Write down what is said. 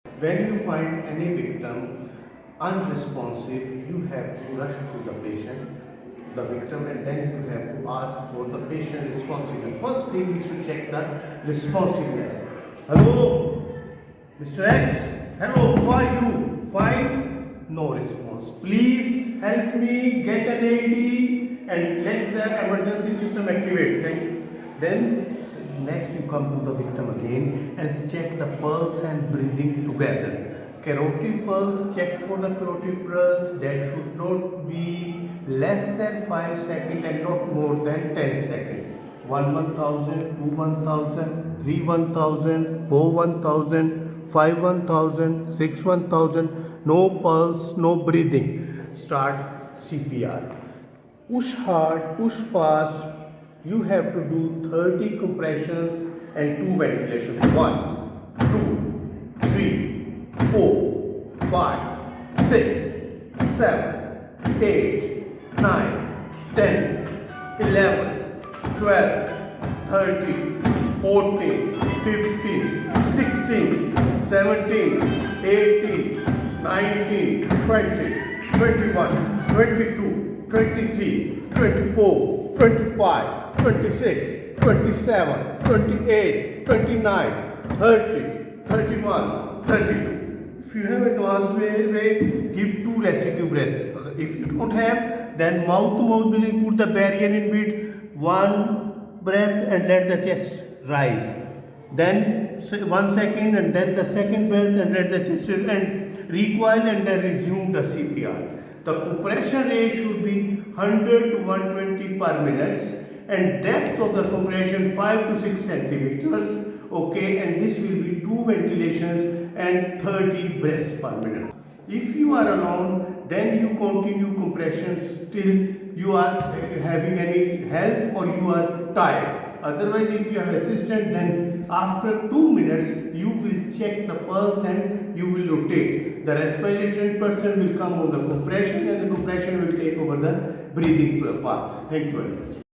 When you find any victim unresponsive, you have to rush to the patient, the victim, and then you have to ask for the patient responsiveness. First thing is to check the responsiveness. Hello, Mr. X. Hello, how are you? Fine? No response. Please help me get an AED and let the emergency system activate. Thank you. Then next you come to the victim again and check the pulse and breathing together. Carotid pulse, check for the carotid pulse, that should not be less than 5 seconds and not more than 10 seconds. 1 1000, 2 1000, 3 1000, 4 1000, 5 1000, 6 1000, no pulse, no breathing. Start CPR. Push hard, push fast. You have to do 30 compressions and 2 ventilations. 1, 2, 3, 4, 5, 6, 7, 8, 9, 10, 11, 12, 13, 14, 15, 16, 17, 18, 19, 20, 21, 22, 23, 24, 25, 26, 27, 28, 29, 30, 31, 32. If you have advanced way, give 2 residue breaths. If you don't have, then mouth to mouth breathing, put the barrier in bit, 1 breath and let the chest rise. Then 1 second and then the second breath and let the chest and recoil and then resume the CPR. The compression rate should be 100 to 120 per minute and depth of the compression 5 to 6 centimeters. Okay, and this will be 2 ventilations and 30 breaths per minute. If you are alone, then you continue compressions till you are having any help or you are tired. Otherwise, if you have assistant, then after 2 minutes, you will check the pulse and you will rotate. The respiration person will come on the compression and the compression will take over the breathing path. Thank you very much.